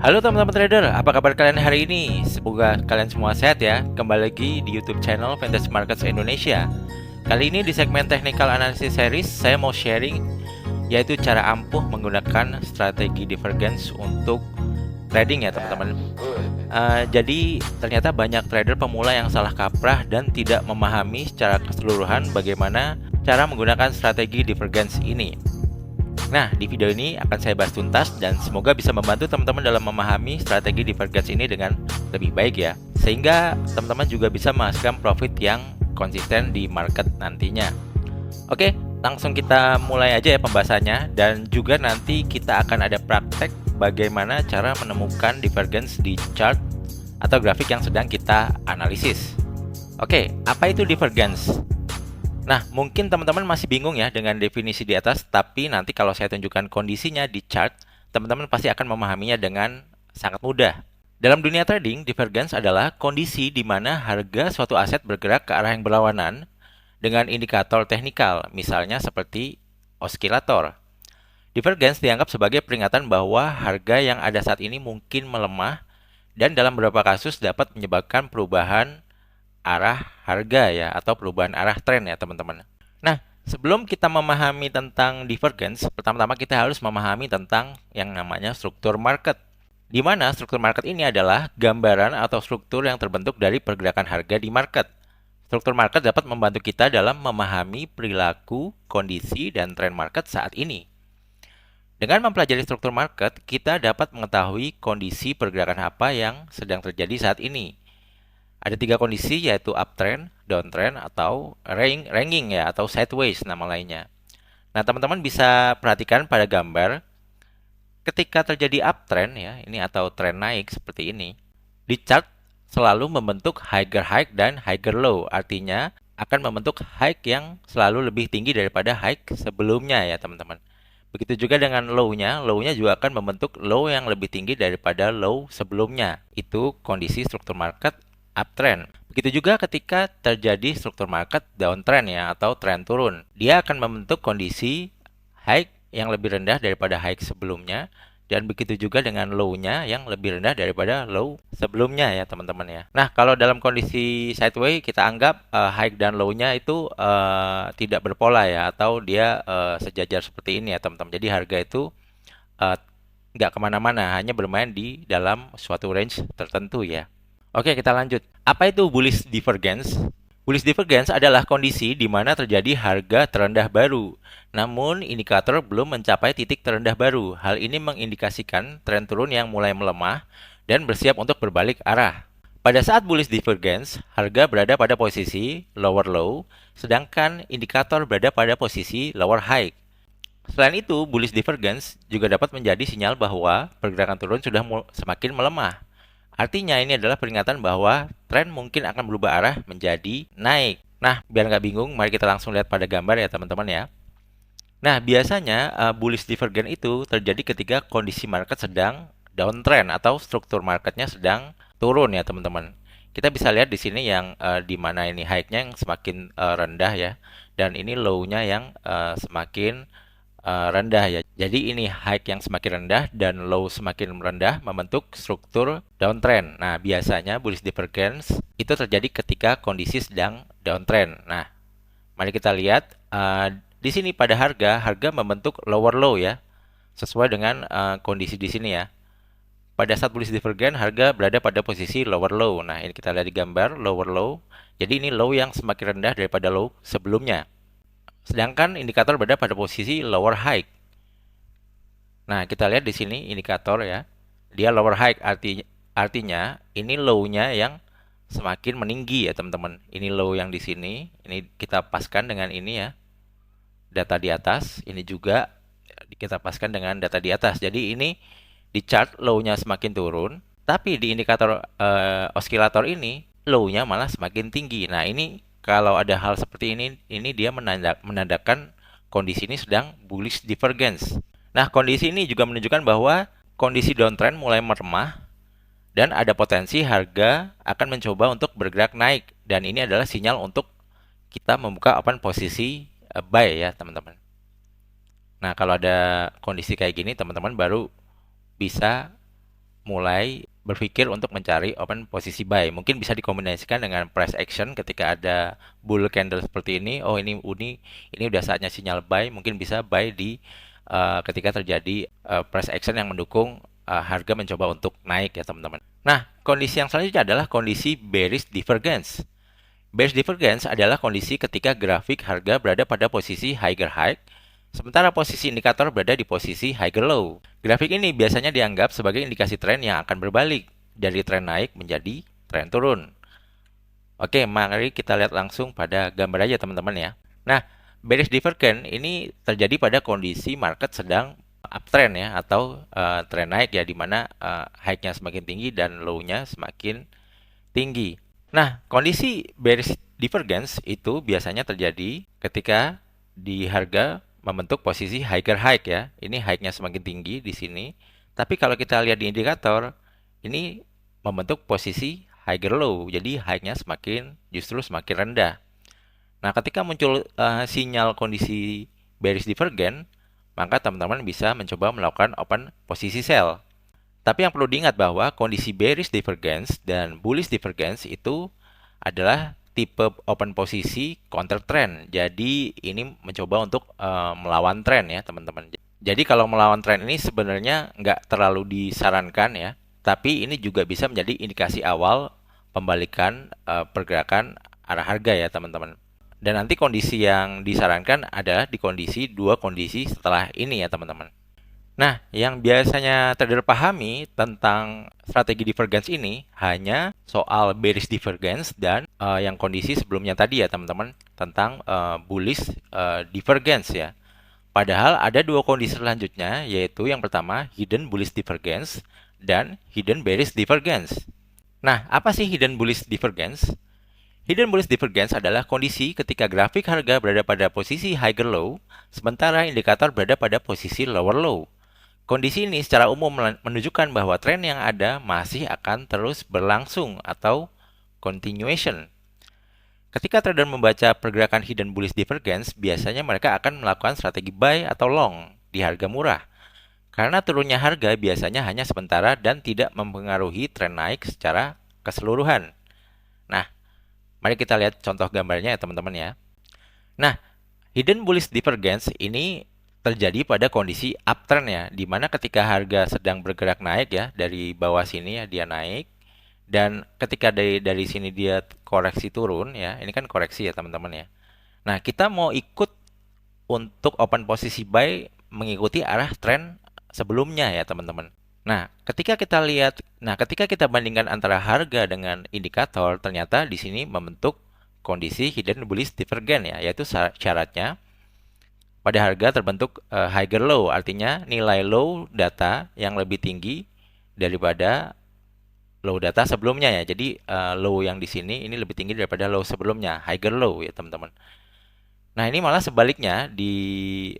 Halo teman-teman trader, apa kabar kalian hari ini? Semoga kalian semua sehat ya. Kembali lagi di YouTube channel Fantasy Markets Indonesia. Kali ini di segmen Technical Analysis Series, saya mau sharing yaitu cara ampuh menggunakan strategi divergence untuk trading ya teman-teman. Jadi ternyata banyak trader pemula yang salah kaprah dan tidak memahami secara keseluruhan bagaimana cara menggunakan strategi divergence ini. Nah, di video ini akan saya bahas tuntas dan semoga bisa membantu teman-teman dalam memahami strategi divergence ini dengan lebih baik ya. Sehingga teman-teman juga bisa menghasilkan profit yang konsisten di market nantinya. Oke, langsung kita mulai aja ya pembahasannya, dan juga nanti kita akan ada praktek bagaimana cara menemukan divergence di chart atau grafik yang sedang kita analisis. Oke, apa itu divergence? Nah, mungkin teman-teman masih bingung ya dengan definisi di atas, tapi nanti kalau saya tunjukkan kondisinya di chart, teman-teman pasti akan memahaminya dengan sangat mudah. Dalam dunia trading, divergence adalah kondisi di mana harga suatu aset bergerak ke arah yang berlawanan dengan indikator teknikal, misalnya seperti osilator. Divergence dianggap sebagai peringatan bahwa harga yang ada saat ini mungkin melemah dan dalam beberapa kasus dapat menyebabkan perubahan arah harga ya, atau perubahan arah tren ya teman-teman. Nah, sebelum kita memahami tentang divergence, pertama-tama kita harus memahami tentang yang namanya struktur market. Di mana struktur market ini adalah gambaran atau struktur yang terbentuk dari pergerakan harga di market. Struktur market dapat membantu kita dalam memahami perilaku, kondisi, dan tren market saat ini. Dengan mempelajari struktur market, kita dapat mengetahui kondisi pergerakan apa yang sedang terjadi saat ini. Ada tiga kondisi, yaitu uptrend, downtrend, atau ranging ya, atau sideways nama lainnya. Nah, teman-teman bisa perhatikan pada gambar ketika terjadi uptrend ya, ini atau tren naik seperti ini. Di chart selalu membentuk higher high dan higher low, artinya akan membentuk high yang selalu lebih tinggi daripada high sebelumnya ya, teman-teman. Begitu juga dengan low-nya juga akan membentuk low yang lebih tinggi daripada low sebelumnya. Itu kondisi struktur market uptrend. Begitu juga ketika terjadi struktur market downtrend ya, atau tren turun. Dia akan membentuk kondisi high yang lebih rendah daripada high sebelumnya, dan begitu juga dengan low-nya yang lebih rendah daripada low sebelumnya ya teman-teman ya. Nah, kalau dalam kondisi sideways kita anggap high dan low-nya itu tidak berpola ya, atau dia sejajar seperti ini ya teman-teman. Jadi harga itu nggak kemana-mana, hanya bermain di dalam suatu range tertentu ya. Oke, kita lanjut. Apa itu bullish divergence? Bullish divergence adalah kondisi di mana terjadi harga terendah baru, namun indikator belum mencapai titik terendah baru. Hal ini mengindikasikan tren turun yang mulai melemah dan bersiap untuk berbalik arah. Pada saat bullish divergence, harga berada pada posisi lower low, sedangkan indikator berada pada posisi lower high. Selain itu, bullish divergence juga dapat menjadi sinyal bahwa pergerakan turun sudah semakin melemah. Artinya ini adalah peringatan bahwa tren mungkin akan berubah arah menjadi naik. Nah, biar nggak bingung, mari kita langsung lihat pada gambar ya teman-teman ya. Nah, biasanya bullish divergence itu terjadi ketika kondisi market sedang downtrend atau struktur marketnya sedang turun ya teman-teman. Kita bisa lihat di sini yang di mana ini high-nya yang semakin rendah ya, dan ini low-nya yang semakin rendah ya. Jadi ini high yang semakin rendah dan low semakin rendah membentuk struktur downtrend. Nah, biasanya bullish divergence itu terjadi ketika kondisi sedang downtrend. Nah, mari kita lihat di sini pada harga membentuk lower low ya, sesuai dengan kondisi di sini ya. Pada saat bullish divergence, harga berada pada posisi lower low. Nah, ini kita lihat di gambar lower low. Jadi ini low yang semakin rendah daripada low sebelumnya. Sedangkan indikator berada pada posisi lower high. Nah, kita lihat di sini indikator ya. Dia lower high artinya ini low-nya yang semakin meninggi ya, teman-teman. Ini low yang di sini, ini kita paskan dengan ini ya. Data di atas, ini juga kita paskan dengan data di atas. Jadi ini di chart low-nya semakin turun, tapi di indikator osilator ini low-nya malah semakin tinggi. Nah, ini kalau ada hal seperti ini dia menandakan kondisi ini sedang bullish divergence. Nah, kondisi ini juga menunjukkan bahwa kondisi downtrend mulai melemah dan ada potensi harga akan mencoba untuk bergerak naik, dan ini adalah sinyal untuk kita membuka open posisi buy ya, teman-teman. Nah, kalau ada kondisi kayak gini, teman-teman baru bisa mulai berpikir untuk mencari open posisi buy. Mungkin bisa dikombinasikan dengan price action ketika ada bull candle seperti ini. Oh, ini udah saatnya sinyal buy. Mungkin bisa buy di ketika terjadi price action yang mendukung harga mencoba untuk naik ya teman-teman. Nah, kondisi yang selanjutnya adalah kondisi bearish divergence. Bearish divergence adalah kondisi ketika grafik harga berada pada posisi higher high, sementara posisi indikator berada di posisi higher low. Grafik ini biasanya dianggap sebagai indikasi tren yang akan berbalik dari tren naik menjadi tren turun. Oke, mari kita lihat langsung pada gambar aja teman-teman ya. Nah, bearish divergence ini terjadi pada kondisi market sedang uptrend ya, atau tren naik ya, di mana high-nya semakin tinggi dan low-nya semakin tinggi. Nah, kondisi bearish divergence itu biasanya terjadi ketika di harga membentuk posisi higher high ya. Ini high-nya semakin tinggi di sini. Tapi kalau kita lihat di indikator, ini membentuk posisi higher low. Jadi high-nya justru semakin rendah. Nah, ketika muncul sinyal kondisi bearish divergence, maka teman-teman bisa mencoba melakukan open posisi sell. Tapi yang perlu diingat bahwa kondisi bearish divergence dan bullish divergence itu adalah tipe open posisi counter trend. Jadi ini mencoba untuk melawan tren ya teman-teman. Jadi kalau melawan tren ini sebenarnya nggak terlalu disarankan ya. Tapi ini juga bisa menjadi indikasi awal pembalikan pergerakan arah harga ya teman-teman. Dan nanti kondisi yang disarankan adalah di dua kondisi setelah ini ya teman-teman. Nah, yang biasanya terpahami tentang strategi divergence ini hanya soal bearish divergence dan yang kondisi sebelumnya tadi ya teman-teman, tentang bullish divergence ya. Padahal ada dua kondisi selanjutnya, yaitu yang pertama hidden bullish divergence dan hidden bearish divergence. Nah, apa sih hidden bullish divergence? Hidden bullish divergence adalah kondisi ketika grafik harga berada pada posisi higher low, sementara indikator berada pada posisi lower low. Kondisi ini secara umum menunjukkan bahwa tren yang ada masih akan terus berlangsung atau continuation. Ketika trader membaca pergerakan hidden bullish divergence, biasanya mereka akan melakukan strategi buy atau long di harga murah. Karena turunnya harga biasanya hanya sementara dan tidak mempengaruhi tren naik secara keseluruhan. Nah, mari kita lihat contoh gambarnya ya teman-teman ya. Nah, hidden bullish divergence ini terjadi pada kondisi uptrend ya, di mana ketika harga sedang bergerak naik ya, dari bawah sini ya dia naik, dan ketika dari sini dia koreksi turun ya, ini kan koreksi ya teman-teman ya. Nah, kita mau ikut untuk open posisi buy mengikuti arah tren sebelumnya ya teman-teman. Ketika kita bandingkan antara harga dengan indikator, ternyata di sini membentuk kondisi hidden bullish divergence ya, yaitu syaratnya pada harga terbentuk higher low, artinya nilai low data yang lebih tinggi daripada low data sebelumnya ya. Jadi low yang di sini ini lebih tinggi daripada low sebelumnya, higher low ya teman-teman. Nah, ini malah sebaliknya di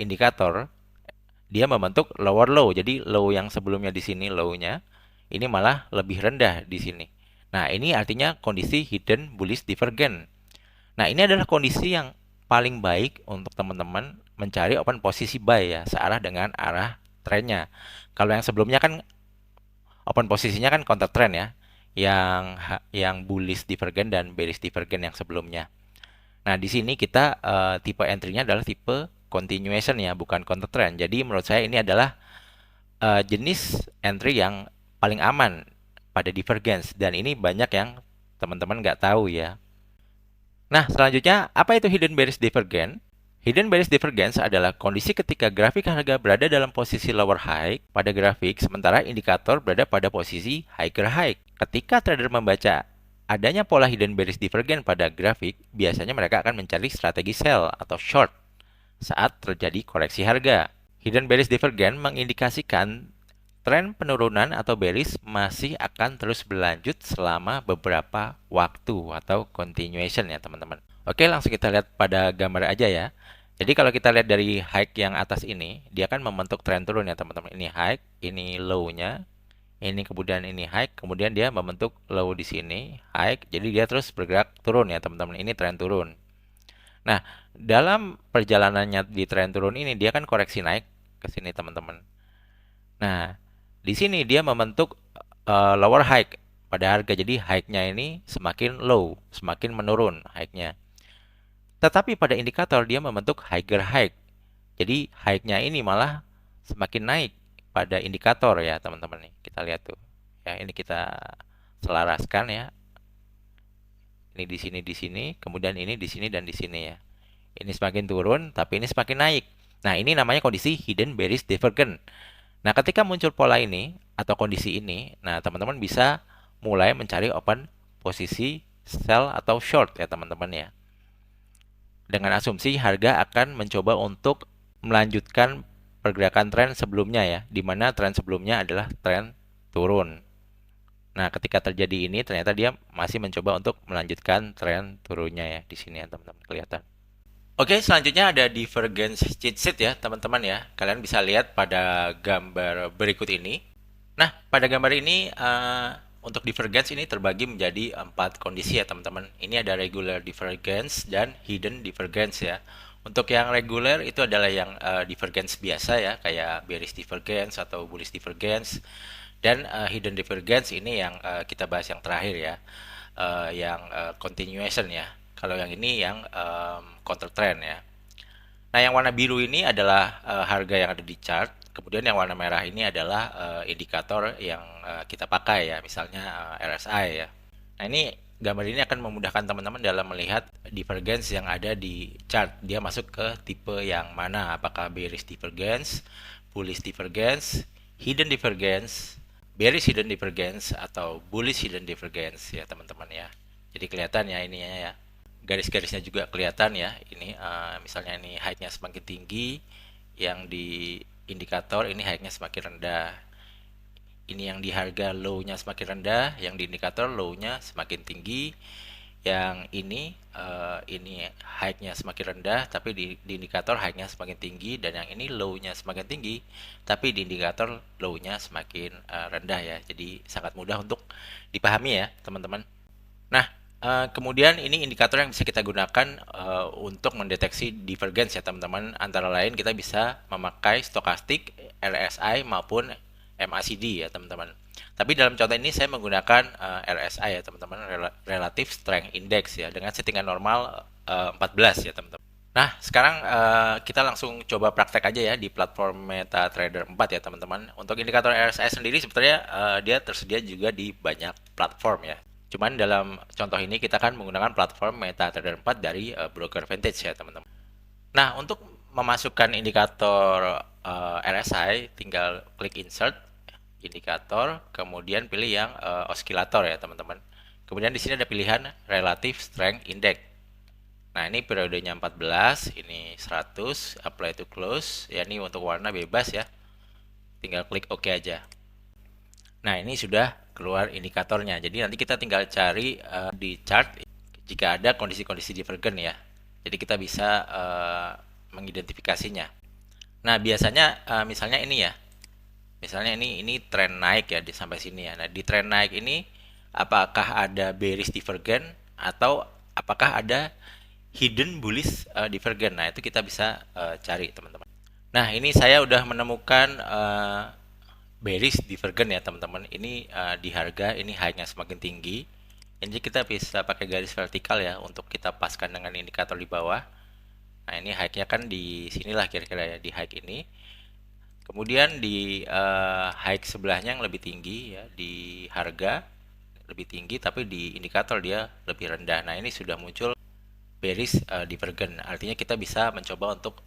indikator dia membentuk lower low. Jadi low yang sebelumnya di sini low-nya ini malah lebih rendah di sini. Nah, ini artinya kondisi hidden bullish divergence. Nah, ini adalah kondisi yang paling baik untuk teman-teman mencari open posisi buy ya, searah dengan arah trennya. Kalau yang sebelumnya kan open posisinya kan counter trend ya, yang bullish divergence dan bearish divergence yang sebelumnya. Nah, di sini kita tipe entry-nya adalah tipe continuation ya, bukan counter trend. Jadi menurut saya ini adalah jenis entry yang paling aman pada divergence, dan ini banyak yang teman-teman nggak tahu ya. Nah, selanjutnya, apa itu hidden bearish divergence? Hidden bearish divergence adalah kondisi ketika grafik harga berada dalam posisi lower high pada grafik, sementara indikator berada pada posisi higher high. Ketika trader membaca adanya pola hidden bearish divergence pada grafik, biasanya mereka akan mencari strategi sell atau short saat terjadi koreksi harga. Hidden bearish divergence mengindikasikan tren penurunan atau bearish masih akan terus berlanjut selama beberapa waktu atau continuation ya teman-teman. Oke, langsung kita lihat pada gambar aja ya. Jadi kalau kita lihat dari high yang atas ini, dia kan membentuk tren turun ya teman-teman. Ini high, ini low-nya, ini kemudian ini high, kemudian dia membentuk low di sini, high, jadi dia terus bergerak turun ya teman-teman. Ini tren turun. Nah, dalam perjalanannya di tren turun ini dia kan koreksi naik ke sini teman-teman. Nah, Di sini dia membentuk lower high pada harga. Jadi high-nya ini semakin low, semakin menurun high-nya. Tetapi pada indikator dia membentuk higher high. Jadi high-nya ini malah semakin naik pada indikator ya teman-teman nih. Kita lihat tuh. Ya, ini kita selaraskan ya. Ini di sini, kemudian ini di sini dan di sini ya. Ini semakin turun, tapi ini semakin naik. Nah, ini namanya kondisi hidden bearish divergence. Nah, ketika muncul pola ini atau kondisi ini, nah teman-teman bisa mulai mencari open posisi sell atau short ya teman-teman ya. Dengan asumsi harga akan mencoba untuk melanjutkan pergerakan tren sebelumnya ya, di mana tren sebelumnya adalah tren turun. Nah, ketika terjadi ini ternyata dia masih mencoba untuk melanjutkan tren turunnya ya di sini ya teman-teman kelihatan. Oke, selanjutnya ada divergence cheat sheet ya teman-teman ya. Kalian bisa lihat pada gambar berikut ini. Nah, pada gambar ini untuk divergence ini terbagi menjadi 4 kondisi ya teman-teman. Ini ada regular divergence dan hidden divergence ya. Untuk yang regular itu adalah yang divergence biasa ya, kayak bearish divergence atau bullish divergence. Dan hidden divergence ini yang kita bahas yang terakhir ya, yang continuation ya. Kalau yang ini yang counter trend ya. Nah, yang warna biru ini adalah harga yang ada di chart. Kemudian yang warna merah ini adalah indikator yang kita pakai ya, misalnya RSI ya. Nah, ini gambar ini akan memudahkan teman-teman dalam melihat divergence yang ada di chart. Dia masuk ke tipe yang mana? Apakah bearish divergence, bullish divergence, hidden divergence, bearish hidden divergence atau bullish hidden divergence ya teman-teman ya. Jadi kelihatan ya ininya ya. Garis-garisnya juga kelihatan ya. Ini misalnya ini high-nya semakin tinggi, yang di indikator ini high-nya semakin rendah. Ini yang di harga low-nya semakin rendah, yang di indikator low-nya semakin tinggi. Yang ini high-nya semakin rendah, tapi di indikator high-nya semakin tinggi, dan yang ini low-nya semakin tinggi, tapi di indikator low-nya semakin rendah ya. Jadi sangat mudah untuk dipahami ya teman-teman. Nah, kemudian ini indikator yang bisa kita gunakan untuk mendeteksi divergence ya teman-teman. Antara lain kita bisa memakai stokastik, RSI maupun MACD ya teman-teman. Tapi dalam contoh ini saya menggunakan RSI ya teman-teman, Relative Strength Index ya, dengan settingan normal 14 ya teman-teman. Nah, sekarang kita langsung coba praktek aja ya di platform MetaTrader 4 ya teman-teman. Untuk indikator RSI sendiri sebetulnya dia tersedia juga di banyak platform ya. Cuman dalam contoh ini kita kan menggunakan platform MetaTrader 4 dari broker Vantage ya teman-teman. Nah, untuk memasukkan indikator RSI tinggal klik insert indikator, kemudian pilih yang osilator ya teman-teman. Kemudian di sini ada pilihan Relative Strength Index. Nah, ini periodenya 14, ini 100, apply to close. Ya, ini untuk warna bebas ya. Tinggal klik OK aja. Nah, ini sudah keluar indikatornya. Jadi nanti kita tinggal cari di chart jika ada kondisi-kondisi divergen ya. Jadi kita bisa mengidentifikasinya. Nah, biasanya misalnya ini ya. Misalnya ini tren naik ya sampai sini ya. Nah, di tren naik ini apakah ada bearish divergen atau apakah ada hidden bullish divergen. Nah, itu kita bisa cari teman-teman. Nah, ini saya udah menemukan bearish divergen ya teman-teman. Ini di harga ini high-nya semakin tinggi. Jadi kita bisa pakai garis vertikal ya untuk kita paskan dengan indikator di bawah. Nah, ini high-nya kan di sinilah kira-kira ya, di high ini. Kemudian di high sebelahnya yang lebih tinggi ya, di harga lebih tinggi tapi di indikator dia lebih rendah. Nah, ini sudah muncul bearish divergen. Artinya kita bisa mencoba untuk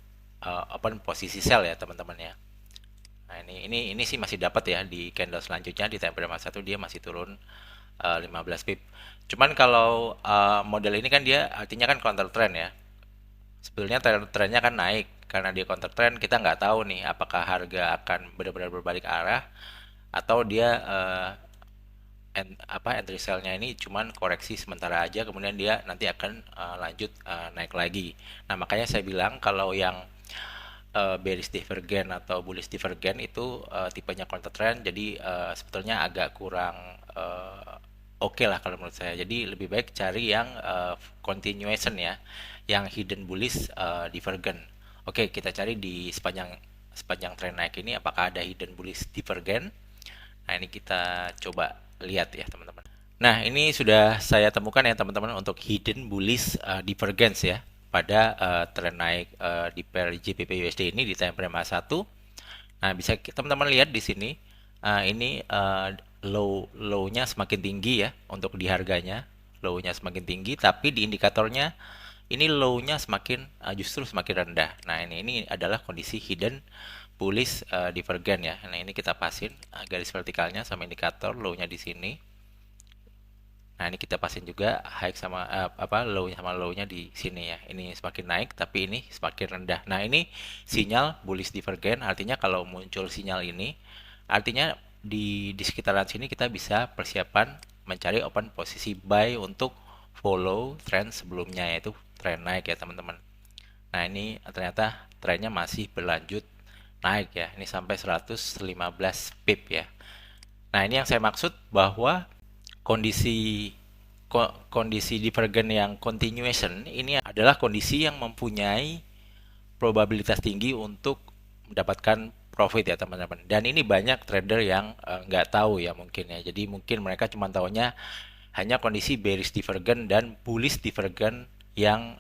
open posisi sell ya teman-teman ya. Nah, ini sih masih dapat ya di candle selanjutnya di time frame 1 dia masih turun 15 pip. Cuman kalau model ini kan dia artinya kan counter trend ya. Sebetulnya trennya kan naik karena dia counter trend, kita nggak tahu nih apakah harga akan benar-benar berbalik arah atau dia entry sell-nya ini cuman koreksi sementara aja, kemudian dia nanti akan lanjut naik lagi. Nah, makanya saya bilang kalau yang bearish divergen atau bullish divergen itu tipenya counter trend, jadi sebetulnya agak kurang oke lah kalau menurut saya. Jadi lebih baik cari yang continuation ya, yang hidden bullish divergen. Oke, kita cari di sepanjang tren naik ini apakah ada hidden bullish divergen. Nah, ini kita coba lihat ya teman-teman. Nah, ini sudah saya temukan ya teman-teman untuk hidden bullish divergence ya pada tren naik di pair GBP USD ini di time frame H1. Nah, bisa teman-teman lihat di sini ini low-nya semakin tinggi ya untuk di harganya. Low-nya semakin tinggi, tapi di indikatornya ini low-nya semakin justru semakin rendah. Nah, ini adalah kondisi hidden bullish divergence ya. Nah, ini kita pasin garis vertikalnya sama indikator low-nya di sini. Nah, ini kita pasin juga high sama low-nya sama low-nya di sini ya. Ini semakin naik tapi ini semakin rendah. Nah, ini sinyal bullish divergence, artinya kalau muncul sinyal ini artinya di sekitaran sini kita bisa persiapan mencari open posisi buy untuk follow trend sebelumnya, yaitu tren naik ya teman-teman. Nah, ini ternyata trennya masih berlanjut naik ya. Ini sampai 115 pip ya. Nah, ini yang saya maksud bahwa kondisi divergen yang continuation ini adalah kondisi yang mempunyai probabilitas tinggi untuk mendapatkan profit ya teman-teman. Dan ini banyak trader yang nggak tahu ya mungkin ya. Jadi mungkin mereka cuma tahunya hanya kondisi bearish divergen dan bullish divergen yang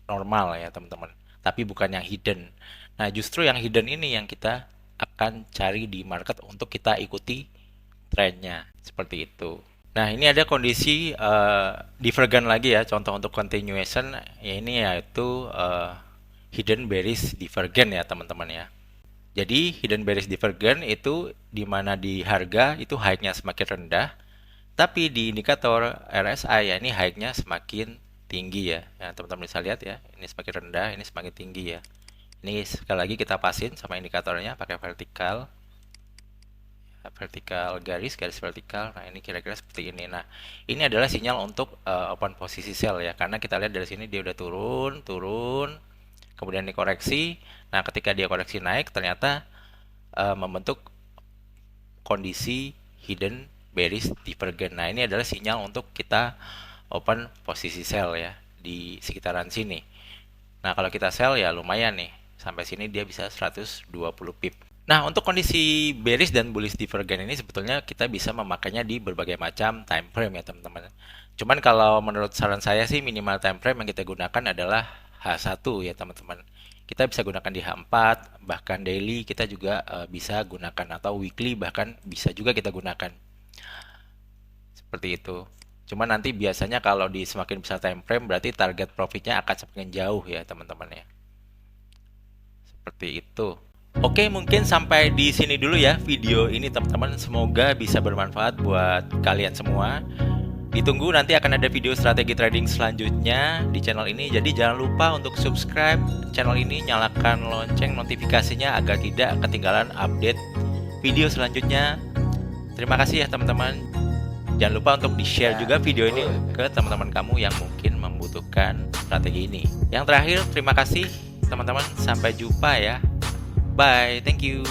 normal ya teman-teman. Tapi bukan yang hidden. Nah, justru yang hidden ini yang kita akan cari di market untuk kita ikuti trennya seperti itu. Nah, ini ada kondisi divergen lagi ya, contoh untuk continuation ya, ini yaitu hidden bearish divergen ya teman-teman ya. Jadi hidden bearish divergen itu dimana di harga itu high-nya semakin rendah, tapi di indikator RSI ya ini high-nya semakin tinggi ya. Ya teman-teman bisa lihat ya, ini semakin rendah, ini semakin tinggi ya. Ini sekali lagi kita pasin sama indikatornya pakai vertikal garis vertikal. Nah, ini kira-kira seperti ini. Nah, ini adalah sinyal untuk open posisi sell ya, karena kita lihat dari sini dia udah turun, kemudian dikoreksi. Nah, ketika dia koreksi naik ternyata membentuk kondisi hidden bearish divergence. Nah, ini adalah sinyal untuk kita open posisi sell ya di sekitaran sini. Nah, kalau kita sell ya lumayan nih. Sampai sini dia bisa 120 pip. Nah, untuk kondisi bearish dan bullish divergence ini sebetulnya kita bisa memakainya di berbagai macam time frame ya teman-teman. Cuman kalau menurut saran saya sih minimal time frame yang kita gunakan adalah H1 ya teman-teman. Kita bisa gunakan di H4, bahkan daily kita juga bisa gunakan, atau weekly bahkan bisa juga kita gunakan. Seperti itu. Cuman nanti biasanya kalau di semakin besar time frame berarti target profitnya akan semakin jauh ya teman-teman ya. Seperti itu. Oke, mungkin sampai di sini dulu ya video ini teman-teman. Semoga bisa bermanfaat buat kalian semua. Ditunggu nanti akan ada video strategi trading selanjutnya di channel ini. Jadi jangan lupa untuk subscribe channel ini, nyalakan lonceng notifikasinya agar tidak ketinggalan update video selanjutnya. Terima kasih ya teman-teman. Jangan lupa untuk di-share juga video ini ke teman-teman kamu yang mungkin membutuhkan strategi ini. Yang terakhir, terima kasih teman-teman. Sampai jumpa ya. Bye, thank you.